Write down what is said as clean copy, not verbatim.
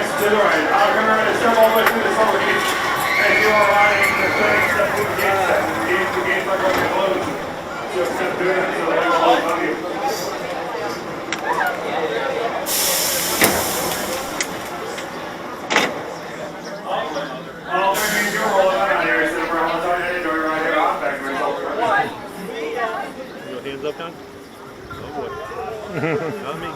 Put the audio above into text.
Nice, to the right. Come around and jump all the way through this whole gate. And if you are riding the third step through the gate, the gate's not going to close. Just keep doing it until they go all above you. All three means you're rolling out here. Instead of rolling out here, you're right here off back. Your hands up, Con? Oh boy. Not me.